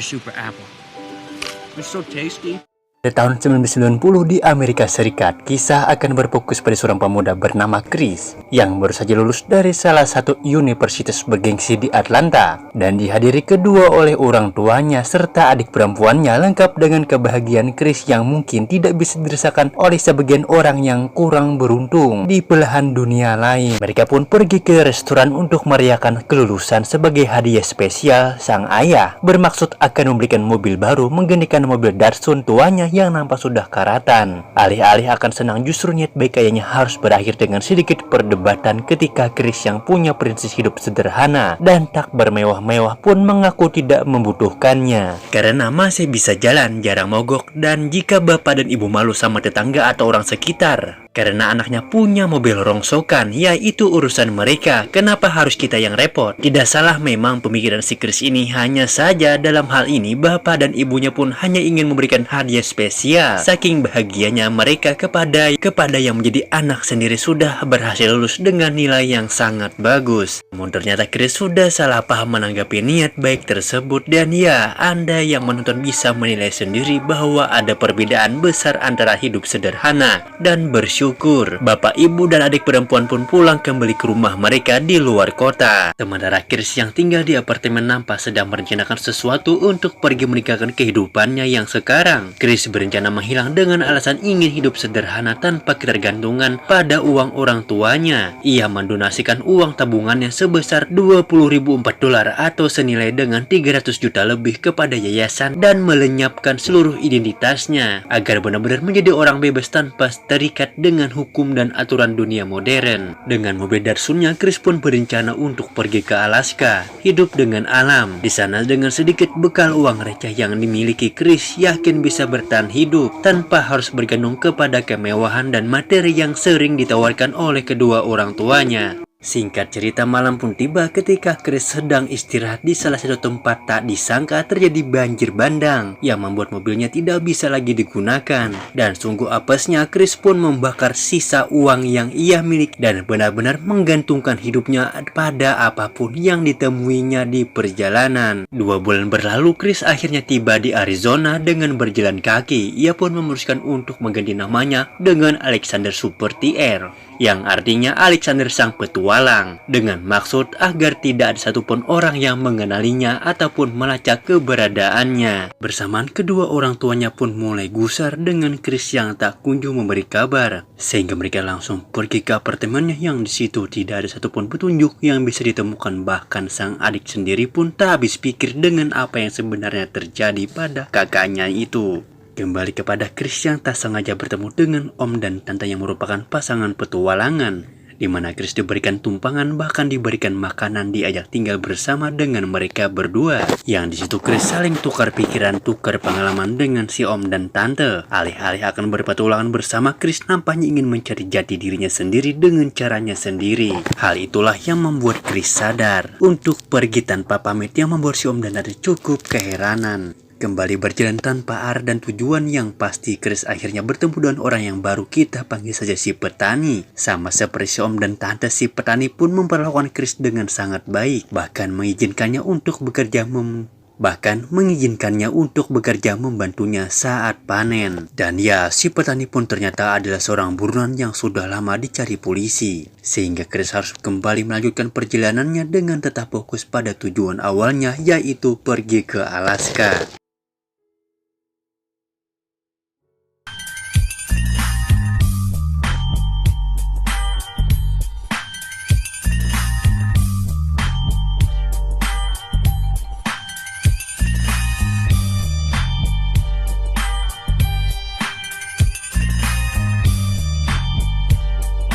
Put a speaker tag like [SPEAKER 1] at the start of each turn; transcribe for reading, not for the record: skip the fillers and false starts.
[SPEAKER 1] super apple. It's so tasty.
[SPEAKER 2] Pada tahun 1990 di Amerika Serikat, kisah akan berfokus pada seorang pemuda bernama Chris yang baru saja lulus dari salah satu universitas bergengsi di Atlanta dan dihadiri kedua oleh orang tuanya serta adik perempuannya, lengkap dengan kebahagiaan Chris yang mungkin tidak bisa dirasakan oleh sebagian orang yang kurang beruntung di belahan dunia lain. Mereka pun pergi ke restoran untuk merayakan kelulusan. Sebagai hadiah spesial, sang ayah bermaksud akan memberikan mobil baru menggantikan mobil Datsun tuanya yang nampak sudah karatan. Alih-alih akan senang, justru niat baik ayahnya harus berakhir dengan sedikit perdebatan ketika Chris yang punya prinsip hidup sederhana dan tak bermewah-mewah pun mengaku tidak membutuhkannya karena masih bisa jalan, jarang mogok, dan jika bapak dan ibu malu sama tetangga atau orang sekitar karena anaknya punya mobil rongsokan, ya itu urusan mereka. Kenapa harus kita yang repot? Tidak salah memang pemikiran si Chris ini, hanya saja dalam hal ini bapak dan ibunya pun hanya ingin memberikan hadiah spesial. Saking bahagianya mereka kepada yang menjadi anak sendiri sudah berhasil lulus dengan nilai yang sangat bagus. Namun ternyata Chris sudah salah paham menanggapi niat baik tersebut, dan ya, Anda yang menonton bisa menilai sendiri bahwa ada perbedaan besar antara hidup sederhana dan bersyukur. Bapak, ibu, dan adik perempuan pun pulang kembali ke rumah mereka di luar kota. Sementara Chris yang tinggal di apartemen nampak sedang merencanakan sesuatu untuk pergi meninggalkan kehidupannya yang sekarang. Chris berencana menghilang dengan alasan ingin hidup sederhana tanpa ketergantungan pada uang orang tuanya. Ia mendonasikan uang tabungannya sebesar $20.004 atau senilai dengan 300 juta lebih kepada yayasan dan melenyapkan seluruh identitasnya agar benar-benar menjadi orang bebas tanpa terikat dengan hukum dan aturan dunia modern. Dengan mobil Datsunnya, Chris pun berencana untuk pergi ke Alaska, hidup dengan alam. Di sana dengan sedikit bekal uang receh yang dimiliki, Chris yakin bisa bertahan hidup tanpa harus bergantung kepada kemewahan dan materi yang sering ditawarkan oleh kedua orang tuanya. Singkat cerita, malam pun tiba ketika Chris sedang istirahat di salah satu tempat. Tak disangka terjadi banjir bandang yang membuat mobilnya tidak bisa lagi digunakan. Dan sungguh apesnya, Chris pun membakar sisa uang yang ia miliki dan benar-benar menggantungkan hidupnya pada apapun yang ditemuinya di perjalanan. 2 bulan berlalu, Chris akhirnya tiba di Arizona dengan berjalan kaki. Ia pun memutuskan untuk mengganti namanya dengan Alexander Supertier, yang artinya Alexander Sang Petualang, dengan maksud agar tidak ada satupun orang yang mengenalinya ataupun melacak keberadaannya. Bersamaan kedua orang tuanya pun mulai gusar dengan Chris yang tak kunjung memberi kabar, sehingga mereka langsung pergi ke apartemennya yang di situ tidak ada satupun petunjuk yang bisa ditemukan. Bahkan sang adik sendiri pun tak habis pikir dengan apa yang sebenarnya terjadi pada kakaknya itu. Kembali kepada Chris yang tak sengaja bertemu dengan om dan tante yang merupakan pasangan petualangan, di mana Chris diberikan tumpangan, bahkan diberikan makanan, diajak tinggal bersama dengan mereka berdua. Yang di situ Chris saling tukar pikiran, tukar pengalaman dengan si om dan tante. Alih-alih akan berpetualangan bersama, Chris nampaknya ingin mencari jati dirinya sendiri dengan caranya sendiri. Hal itulah yang membuat Chris sadar untuk pergi tanpa pamit, yang membuat si om dan tante cukup keheranan. Kembali berjalan tanpa arah dan tujuan yang pasti, Chris akhirnya bertemu dengan orang yang baru, kita panggil saja si petani. Sama seperti si om dan tante, si petani pun memperlakukan Chris dengan sangat baik, bahkan mengizinkannya untuk bekerja membantunya saat panen. Dan ya, si petani pun ternyata adalah seorang buronan yang sudah lama dicari polisi, sehingga Chris harus kembali melanjutkan perjalanannya dengan tetap fokus pada tujuan awalnya, yaitu pergi ke Alaska.